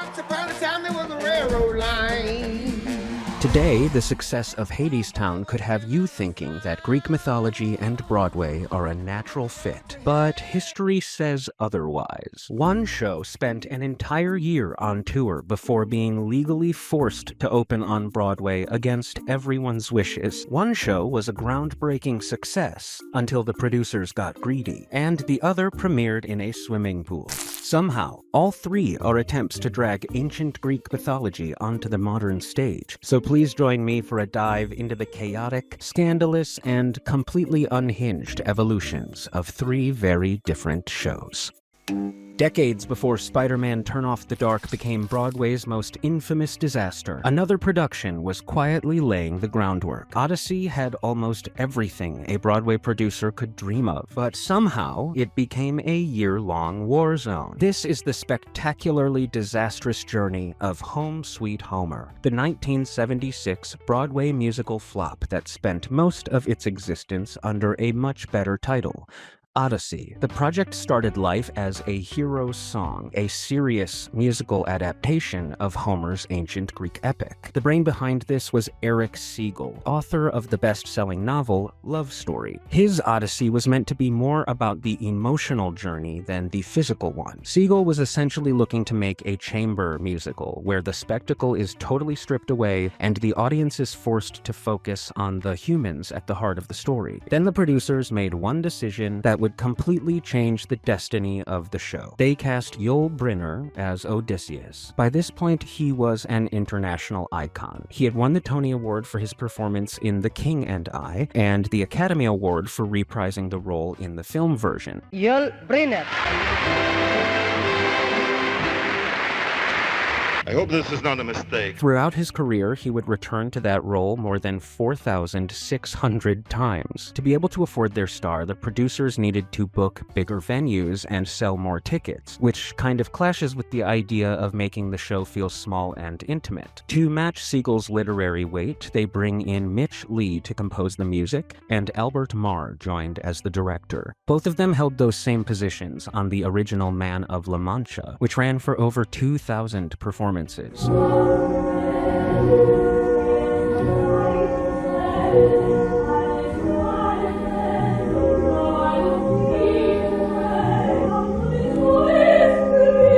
Once upon a time there was a railroad line. Today, the success of Hadestown could have you thinking that Greek mythology and Broadway are a natural fit. But history says otherwise. One show spent an entire year on tour before being legally forced to open on Broadway against everyone's wishes. One show was a groundbreaking success until the producers got greedy, and the other premiered in a swimming pool. Somehow, all three are attempts to drag ancient Greek mythology onto the modern stage. So please join me for a dive into the chaotic, scandalous, and completely unhinged evolutions of three very different shows. Decades before Spider-Man Turn Off the Dark became Broadway's most infamous disaster, another production was quietly laying the groundwork. Odyssey had almost everything a Broadway producer could dream of, but somehow it became a year-long war zone. This is the spectacularly disastrous journey of Home Sweet Homer, the 1976 Broadway musical flop that spent most of its existence under a much better title: Odyssey. The project started life as a hero's song, a serious musical adaptation of Homer's ancient Greek epic. The brain behind this was Eric Siegel, author of the best-selling novel Love Story. His Odyssey was meant to be more about the emotional journey than the physical one. Siegel was essentially looking to make a chamber musical, where the spectacle is totally stripped away and the audience is forced to focus on the humans at the heart of the story. Then the producers made one decision that would completely change the destiny of the show. They cast Yul Brynner as Odysseus. By this point, he was an international icon. He had won the Tony Award for his performance in The King and I, and the Academy Award for reprising the role in the film version. Yul Brynner. I hope this is not a mistake. Throughout his career, he would return to that role more than 4,600 times. To be able to afford their star, the producers needed to book bigger venues and sell more tickets, which kind of clashes with the idea of making the show feel small and intimate. To match Siegel's literary weight, they bring in Mitch Lee to compose the music, and Albert Marr joined as the director. Both of them held those same positions on the original Man of La Mancha, which ran for over 2,000 performances.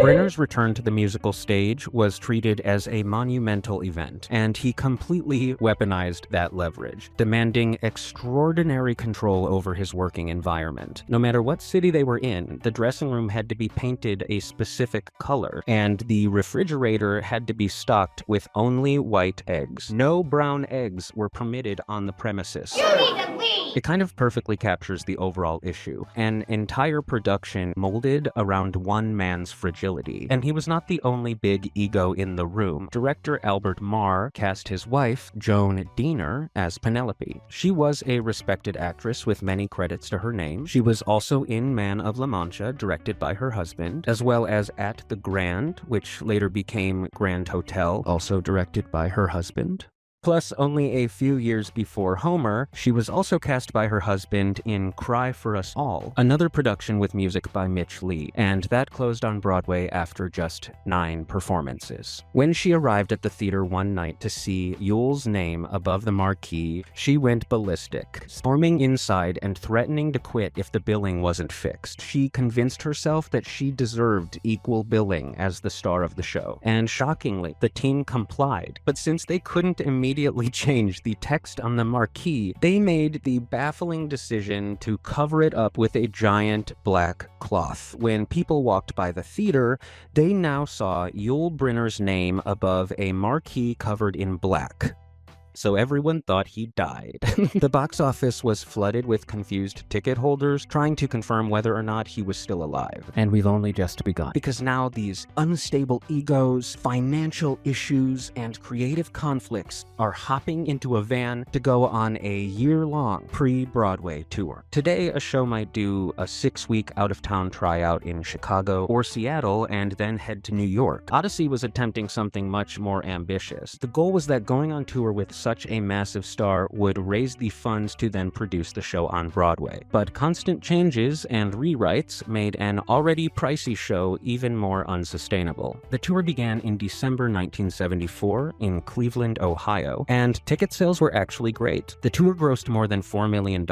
Brynner's return to the musical stage was treated as a monumental event, and he completely weaponized that leverage, demanding extraordinary control over his working environment. No matter what city they were in, the dressing room had to be painted a specific color, and the refrigerator had to be stocked with only white eggs. No brown eggs were permitted on the premises. You need to leave! It kind of perfectly captures the overall issue. An entire production molded around one man's fragility. And he was not the only big ego in the room. Director Albert Marr cast his wife, Joan Diener, as Penelope. She was a respected actress with many credits to her name. She was also in Man of La Mancha, directed by her husband, as well as At the Grand, which later became Grand Hotel, also directed by her husband. Plus, only a few years before Homer, she was also cast by her husband in Cry for Us All, another production with music by Mitch Lee, and that closed on Broadway after just 9 performances. When she arrived at the theater one night to see Yul's name above the marquee, she went ballistic, storming inside and threatening to quit if the billing wasn't fixed. She convinced herself that she deserved equal billing as the star of the show, and shockingly, the team complied. But since they couldn't immediately change the text on the marquee, they made the baffling decision to cover it up with a giant black cloth. When people walked by the theater, they now saw Yul Brynner's name above a marquee covered in black. So everyone thought he died. The box office was flooded with confused ticket holders trying to confirm whether or not he was still alive. And we've only just begun. Because now these unstable egos, financial issues, and creative conflicts are hopping into a van to go on a year-long pre-Broadway tour. Today, a show might do a 6-week out-of-town tryout in Chicago or Seattle and then head to New York. Odyssey was attempting something much more ambitious. The goal was that going on tour with such a massive star would raise the funds to then produce the show on Broadway. But constant changes and rewrites made an already pricey show even more unsustainable. The tour began in December 1974 in Cleveland, Ohio, and ticket sales were actually great. The tour grossed more than $4 million,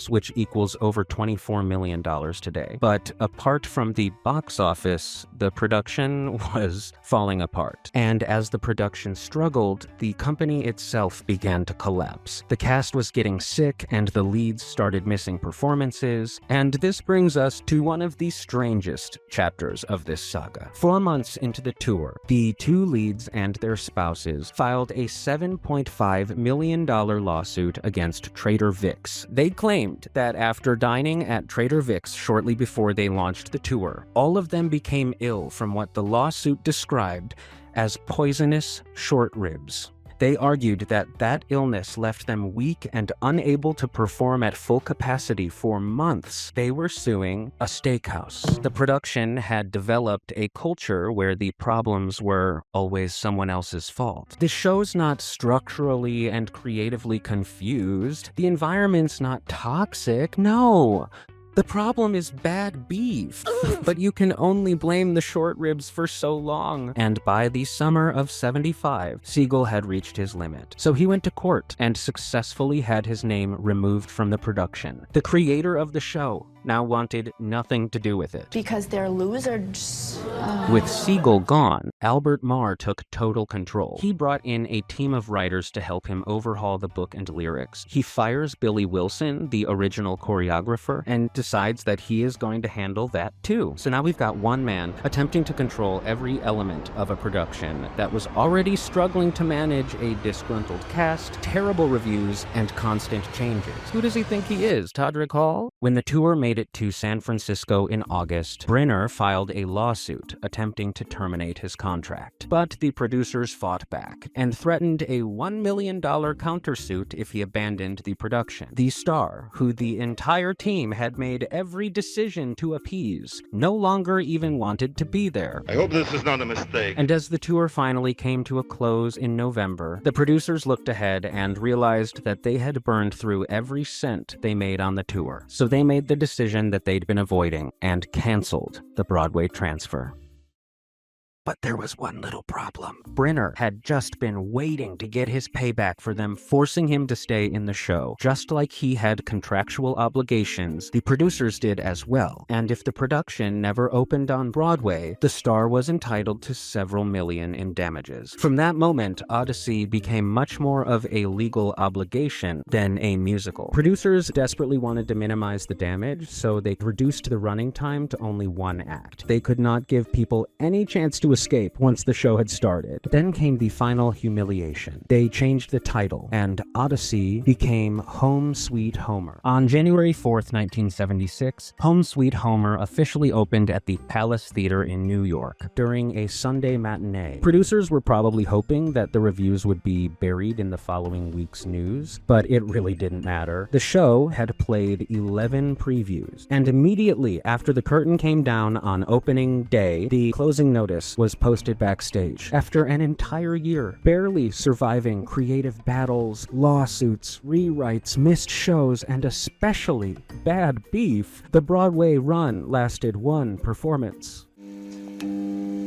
which equals over $24 million today. But apart from the box office, the production was falling apart. And as the production struggled, the company itself began to collapse. The cast was getting sick, and the leads started missing performances, and this brings us to one of the strangest chapters of this saga. 4 months into the tour, the two leads and their spouses filed a $7.5 million lawsuit against Trader Vic's. They claimed that after dining at Trader Vic's shortly before they launched the tour, all of them became ill from what the lawsuit described as poisonous short ribs. They argued that that illness left them weak and unable to perform at full capacity for months. They were suing a steakhouse. The production had developed a culture where the problems were always someone else's fault. The show's not structurally and creatively confused. The environment's not toxic. No. The problem is bad beef, but you can only blame the short ribs for so long. And by the summer of '75, Siegel had reached his limit. So he went to court and successfully had his name removed from the production. The creator of the show now wanted nothing to do with it. Because they're losers. With Siegel gone, Albert Marr took total control. He brought in a team of writers to help him overhaul the book and lyrics. He fires Billy Wilson, the original choreographer, and decides that he is going to handle that too. So now we've got one man attempting to control every element of a production that was already struggling to manage a disgruntled cast, terrible reviews, and constant changes. Who does he think he is, Todrick Hall? When the tour made it to San Francisco in August, Brynner filed a lawsuit attempting to terminate his contract. But the producers fought back and threatened a $1 million countersuit if he abandoned the production. The star, who the entire team had made every decision to appease, no longer even wanted to be there. I hope this is not a mistake. And as the tour finally came to a close in November, the producers looked ahead and realized that they had burned through every cent they made on the tour. So they made the decision that they'd been avoiding and canceled the Broadway transfer. But there was one little problem. Brynner had just been waiting to get his payback for them forcing him to stay in the show. Just like he had contractual obligations, the producers did as well. And if the production never opened on Broadway, the star was entitled to several million in damages. From that moment, Odyssey became much more of a legal obligation than a musical. Producers desperately wanted to minimize the damage, so they reduced the running time to only one act. They could not give people any chance to escape once the show had started. Then came the final humiliation. They changed the title, and Odyssey became Home Sweet Homer. On January 4th, 1976, Home Sweet Homer officially opened at the Palace Theater in New York during a Sunday matinee. Producers were probably hoping that the reviews would be buried in the following week's news, but it really didn't matter. The show had played 11 previews, and immediately after the curtain came down on opening day, the closing notice was posted backstage. After an entire year, barely surviving creative battles, lawsuits, rewrites, missed shows, and especially bad beef, the Broadway run lasted one performance.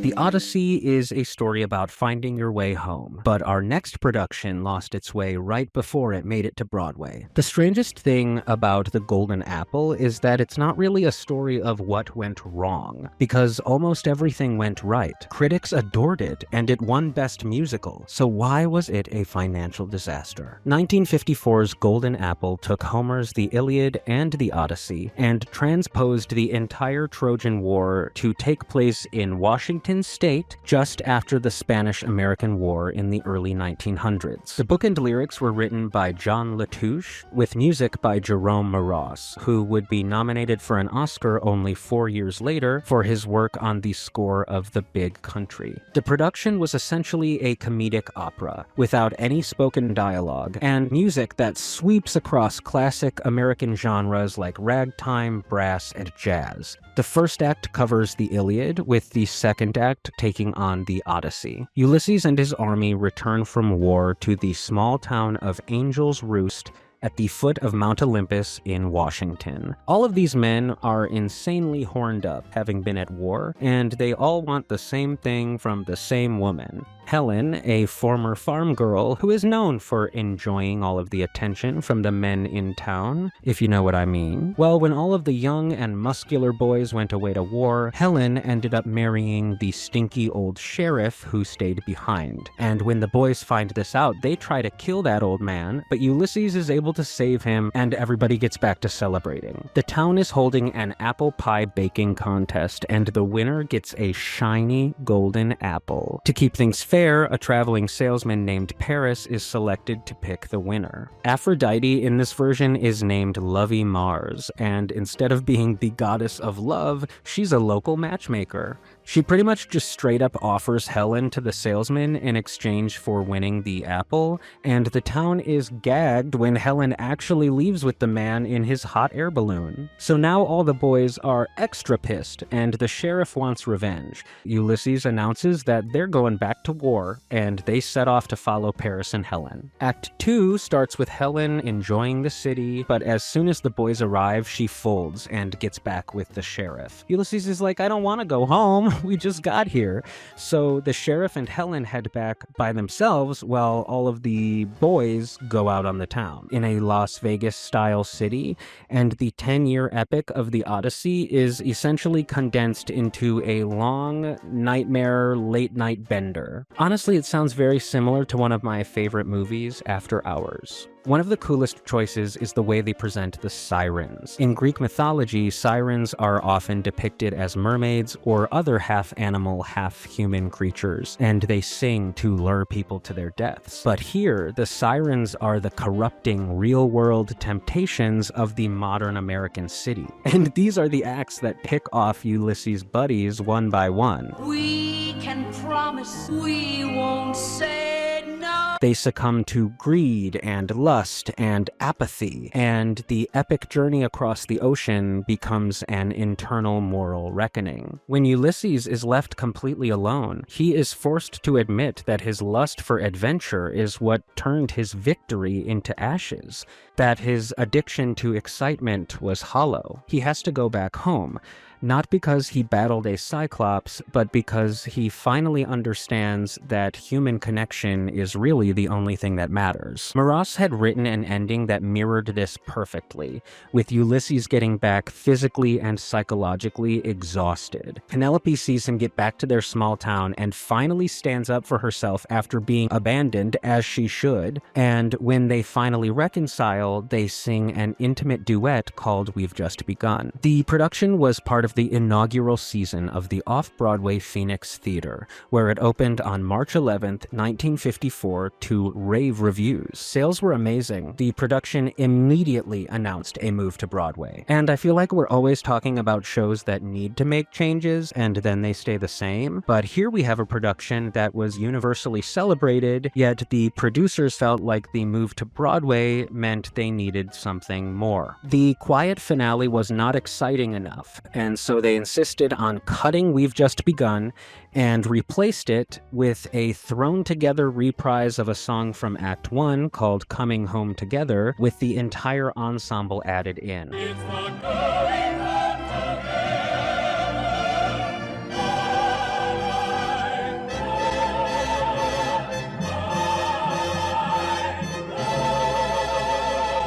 The Odyssey is a story about finding your way home, but our next production lost its way right before it made it to Broadway. The strangest thing about The Golden Apple is that it's not really a story of what went wrong, because almost everything went right. Critics adored it, and it won Best Musical, so why was it a financial disaster? 1954's Golden Apple took Homer's The Iliad and The Odyssey and transposed the entire Trojan War to take place in Washington State just after the Spanish-American War in the early 1900s. The book and lyrics were written by John Latouche, with music by Jerome Moross, who would be nominated for an Oscar only 4 years later for his work on the score of The Big Country. The production was essentially a comedic opera, without any spoken dialogue, and music that sweeps across classic American genres like ragtime, brass, and jazz. The first act covers the Iliad, with with the second act taking on the Odyssey. Ulysses and his army return from war to the small town of Angel's Roost at the foot of Mount Olympus in Washington. All of these men are insanely horned up, having been at war, and they all want the same thing from the same woman. Helen, a former farm girl who is known for enjoying all of the attention from the men in town, if you know what I mean. Well, when all of the young and muscular boys went away to war, Helen ended up marrying the stinky old sheriff who stayed behind. And when the boys find this out, they try to kill that old man, but Ulysses is able to save him, and everybody gets back to celebrating. The town is holding an apple pie baking contest, and the winner gets a shiny golden apple. To keep things fair, a traveling salesman named Paris is selected to pick the winner. Aphrodite in this version is named Lovey Mars, and instead of being the goddess of love, she's a local matchmaker. She pretty much just straight up offers Helen to the salesman in exchange for winning the apple, and the town is gagged when Helen actually leaves with the man in his hot air balloon. So now all the boys are extra pissed, and the sheriff wants revenge. Ulysses announces that they're going back to war, and they set off to follow Paris and Helen. Act 2 starts with Helen enjoying the city, but as soon as the boys arrive, she folds and gets back with the sheriff. Ulysses is like, I don't want to go home, we just got here. So the sheriff and Helen head back by themselves while all of the boys go out on the town. In a Las Vegas-style city, and the 10-year epic of the Odyssey is essentially condensed into a long nightmare late-night bender. Honestly, it sounds very similar to one of my favorite movies, After Hours. One of the coolest choices is the way they present the sirens. In Greek mythology, sirens are often depicted as mermaids or other half-animal, half-human creatures, and they sing to lure people to their deaths. But here, the sirens are the corrupting, real-world temptations of the modern American city. And these are the acts that pick off Ulysses' buddies one by one. We can promise we won't say no. They succumb to greed and lust and apathy, and the epic journey across the ocean becomes an internal moral reckoning. When Ulysses is left completely alone, he is forced to admit that his lust for adventure is what turned his victory into ashes, that his addiction to excitement was hollow. He has to go back home. Not because he battled a cyclops, but because he finally understands that human connection is really the only thing that matters. Maras had written an ending that mirrored this perfectly, with Ulysses getting back physically and psychologically exhausted. Penelope sees him get back to their small town and finally stands up for herself after being abandoned, as she should, and when they finally reconcile, they sing an intimate duet called We've Just Begun. The production was part of the inaugural season of the off-Broadway Phoenix Theater, where it opened on March 11th, 1954 to rave reviews. Sales were amazing. The production immediately announced a move to Broadway. And I feel like we're always talking about shows that need to make changes and then they stay the same, but here we have a production that was universally celebrated, yet the producers felt like the move to Broadway meant they needed something more. The quiet finale was not exciting enough, and so they insisted on cutting We've Just Begun and replaced it with a thrown-together reprise of a song from Act 1 called Coming Home Together, with the entire ensemble added in.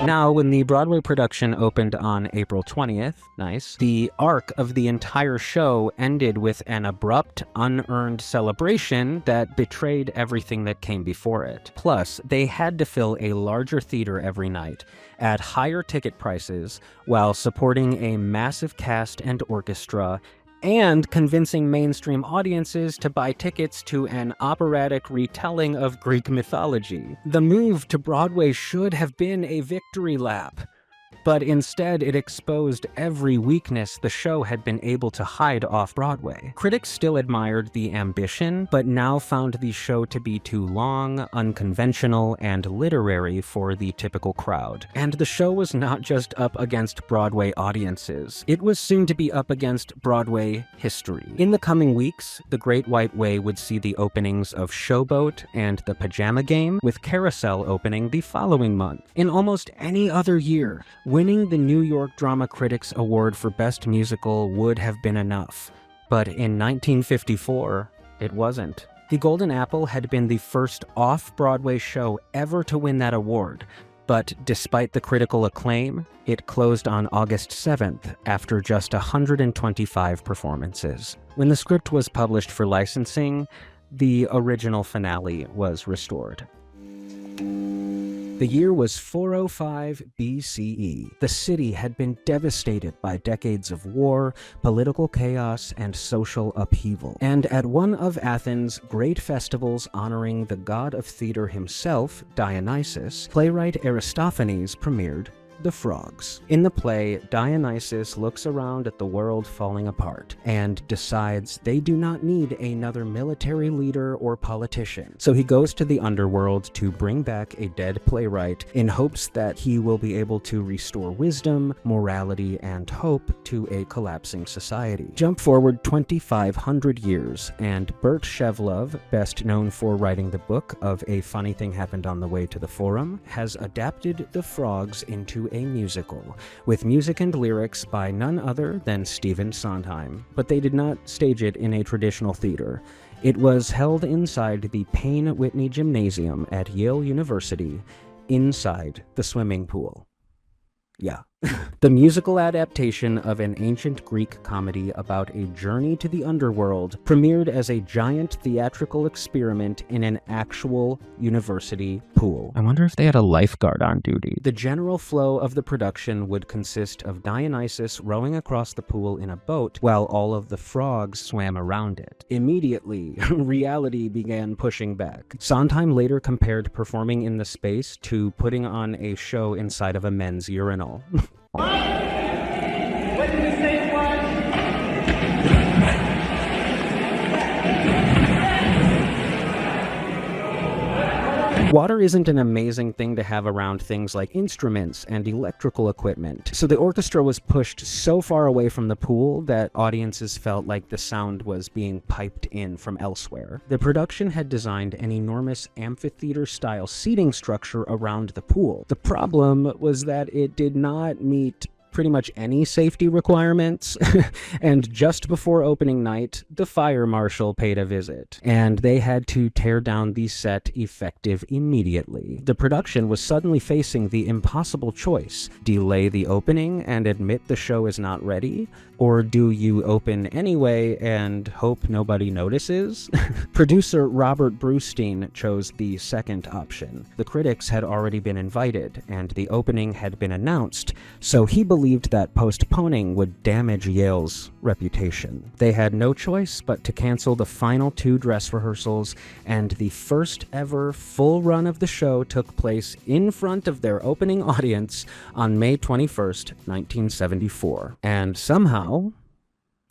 Now, when the Broadway production opened on April 20th, nice, the arc of the entire show ended with an abrupt, unearned celebration that betrayed everything that came before it. Plus, they had to fill a larger theater every night, at higher ticket prices, while supporting a massive cast and orchestra, and convincing mainstream audiences to buy tickets to an operatic retelling of Greek mythology. The move to Broadway should have been a victory lap. but instead it exposed every weakness the show had been able to hide off-Broadway. Critics still admired the ambition, but now found the show to be too long, unconventional, and literary for the typical crowd. And the show was not just up against Broadway audiences, it was soon to be up against Broadway history. In the coming weeks, The Great White Way would see the openings of Showboat and The Pajama Game, with Carousel opening the following month. In almost any other year, winning the New York Drama Critics Award for Best Musical would have been enough. But in 1954, it wasn't. The Golden Apple had been the first off-Broadway show ever to win that award, but despite the critical acclaim, it closed on August 7th after just 125 performances. When the script was published for licensing, the original finale was restored. The year was 405 BCE. The city had been devastated by decades of war, political chaos, and social upheaval. And at one of Athens' great festivals honoring the god of theater himself, Dionysus, playwright Aristophanes premiered The Frogs. In the play, Dionysus looks around at the world falling apart and decides they do not need another military leader or politician. So he goes to the underworld to bring back a dead playwright in hopes that he will be able to restore wisdom, morality, and hope to a collapsing society. Jump forward 2,500 years, and Bert Shevlov, best known for writing the book of A Funny Thing Happened on the Way to the Forum, has adapted The Frogs into a musical, with music and lyrics by none other than Stephen Sondheim. But they did not stage it in a traditional theater. It was held inside the Payne Whitney Gymnasium at Yale University, inside the swimming pool. Yeah. The musical adaptation of an ancient Greek comedy about a journey to the underworld premiered as a giant theatrical experiment in an actual university pool. I wonder if they had a lifeguard on duty. The general flow of the production would consist of Dionysus rowing across the pool in a boat while all of the frogs swam around it. Immediately, reality began pushing back. Sondheim later compared performing in the space to putting on a show inside of a men's urinal. Water isn't an amazing thing to have around things like instruments and electrical equipment, so the orchestra was pushed so far away from the pool that audiences felt like the sound was being piped in from elsewhere. The production had designed an enormous amphitheater-style seating structure around the pool. The problem was that it did not meet pretty much any safety requirements, and just before opening night, the fire marshal paid a visit, and they had to tear down the set effective immediately. The production was suddenly facing the impossible choice: delay the opening and admit the show is not ready, or do you open anyway and hope nobody notices? Producer Robert Brustein chose the second option. The critics had already been invited, and the opening had been announced, so he believed that postponing would damage Yale's reputation. They had no choice but to cancel the final 2 dress rehearsals, and the first ever full run of the show took place in front of their opening audience on May 21st, 1974. And somehow,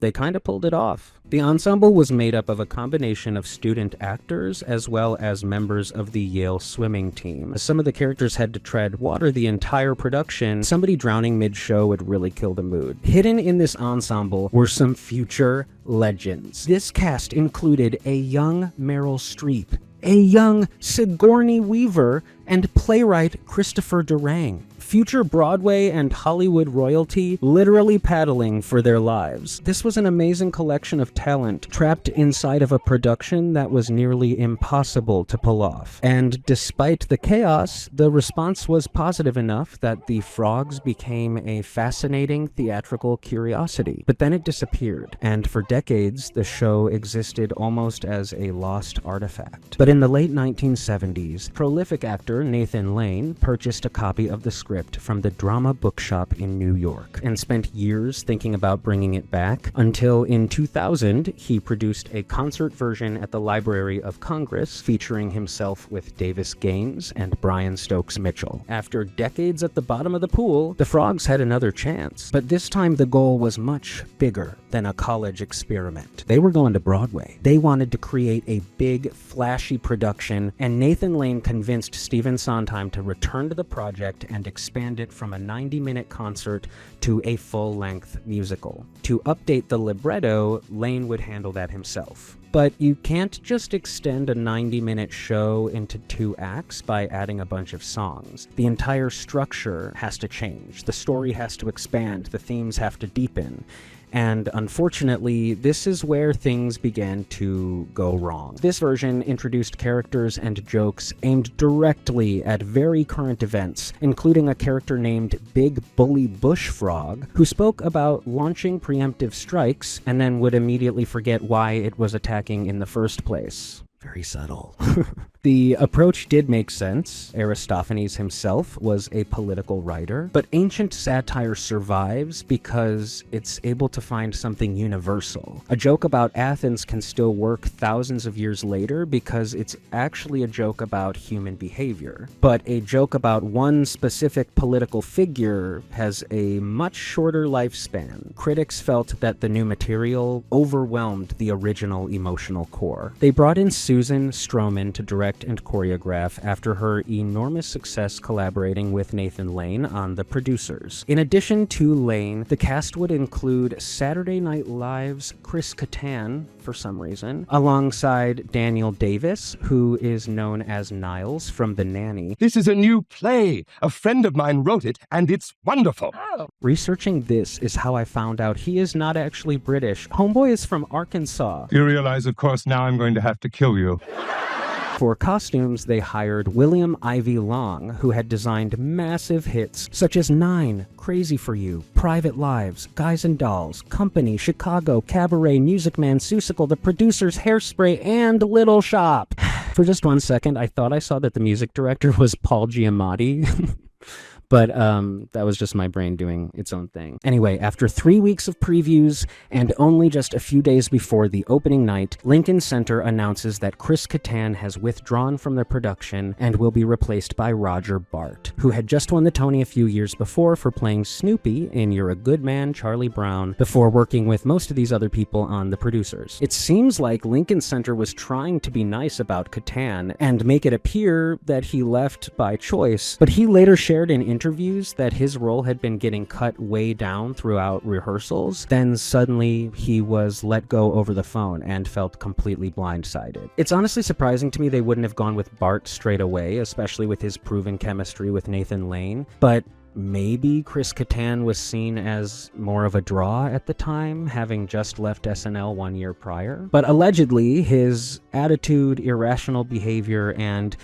they kind of pulled it off. The ensemble was made up of a combination of student actors as well as members of the Yale swimming team. Some of the characters had to tread water the entire production. Somebody drowning mid-show would really kill the mood. Hidden in this ensemble were some future legends. This cast included a young Meryl Streep, a young Sigourney Weaver, and playwright Christopher Durang. Future Broadway and Hollywood royalty literally paddling for their lives. This was an amazing collection of talent trapped inside of a production that was nearly impossible to pull off. And despite the chaos, the response was positive enough that The Frogs became a fascinating theatrical curiosity. But then it disappeared, and for decades the show existed almost as a lost artifact. But in the late 1970s, prolific actor Nathan Lane purchased a copy of the script script from the Drama Bookshop in New York and spent years thinking about bringing it back until in 2000 he produced a concert version at the Library of Congress featuring himself with Davis Gaines and Brian Stokes Mitchell. After decades at the bottom of the pool, the Frogs had another chance, but this time the goal was much bigger than a college experiment. They were going to Broadway. They wanted to create a big, flashy production, and Nathan Lane convinced Stephen Sondheim to return to the project and expand it from a 90-minute concert to a full-length musical. To update the libretto, Lane would handle that himself. But you can't just extend a 90-minute show into 2 acts by adding a bunch of songs. The entire structure has to change. The story has to expand. The themes have to deepen. And unfortunately, this is where things began to go wrong. This version introduced characters and jokes aimed directly at very current events, including a character named Big Bully Bush Frog, who spoke about launching preemptive strikes and then would immediately forget why it was attacking in the first place. Very subtle. The approach did make sense. Aristophanes himself was a political writer, but ancient satire survives because it's able to find something universal. A joke about Athens can still work thousands of years later because it's actually a joke about human behavior. But a joke about one specific political figure has a much shorter lifespan. Critics felt that the new material overwhelmed the original emotional core. They brought in Susan Stroman to direct and choreograph after her enormous success collaborating with Nathan Lane on The Producers. In addition to Lane, the cast would include Saturday Night Live's Chris Kattan, for some reason, alongside Daniel Davis, who is known as Niles from The Nanny. This is a new play. A friend of mine wrote it, and it's wonderful. Researching this is how I found out he is not actually British. Homeboy is from Arkansas. You realize, of course, now I'm going to have to kill you. For costumes, they hired William Ivy Long, who had designed massive hits such as 9, Crazy for You, Private Lives, Guys and Dolls, Company, Chicago, Cabaret, Music Man, Seussical, The Producers, Hairspray, and Little Shop. For just 1 second, I thought I saw that the music director was Paul Giamatti. But that was just my brain doing its own thing. Anyway, after 3 weeks of previews and only just a few days before the opening night, Lincoln Center announces that Chris Kattan has withdrawn from the production and will be replaced by Roger Bart, who had just won the Tony a few years before for playing Snoopy in You're a Good Man, Charlie Brown, before working with most of these other people on The Producers. It seems like Lincoln Center was trying to be nice about Kattan and make it appear that he left by choice, but he later shared in interviews that his role had been getting cut way down throughout rehearsals. Then suddenly he was let go over the phone and felt completely blindsided. It's honestly surprising to me they wouldn't have gone with Bart straight away, especially with his proven chemistry with Nathan Lane, but maybe Chris Kattan was seen as more of a draw at the time, having just left SNL 1 year prior. But allegedly, his attitude, irrational behavior, and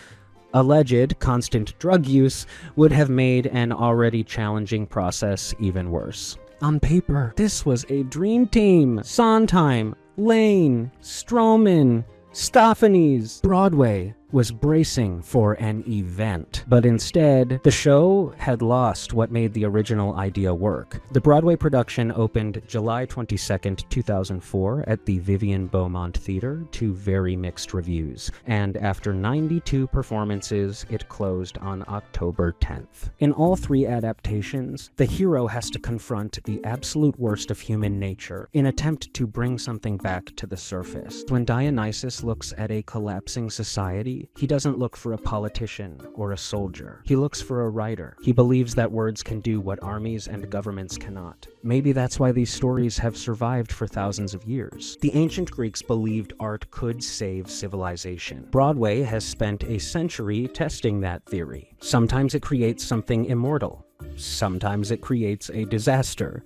alleged constant drug use would have made an already challenging process even worse. On paper, this was a dream team. Sondheim, Lane, Stroman, Aristophanes. Broadway was bracing for an event, but instead, the show had lost what made the original idea work. The Broadway production opened July 22nd, 2004 at the Vivian Beaumont Theater to very mixed reviews, and after 92 performances, it closed on October 10th. In all 3 adaptations, the hero has to confront the absolute worst of human nature in attempt to bring something back to the surface. When Dionysus looks at a collapsing society, he doesn't look for a politician or a soldier. He looks for a writer. He believes that words can do what armies and governments cannot. Maybe that's why these stories have survived for thousands of years. The ancient Greeks believed art could save civilization. Broadway has spent a century testing that theory. Sometimes it creates something immortal. Sometimes it creates a disaster.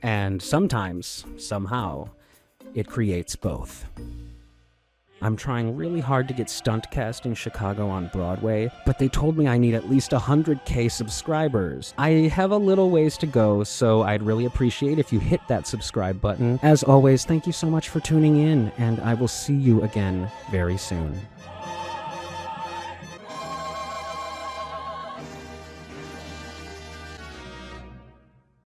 And sometimes, somehow, it creates both. I'm trying really hard to get stunt cast in Chicago on Broadway, but they told me I need at least 100K subscribers. I have a little ways to go, so I'd really appreciate if you hit that subscribe button. As always, thank you so much for tuning in, and I will see you again very soon.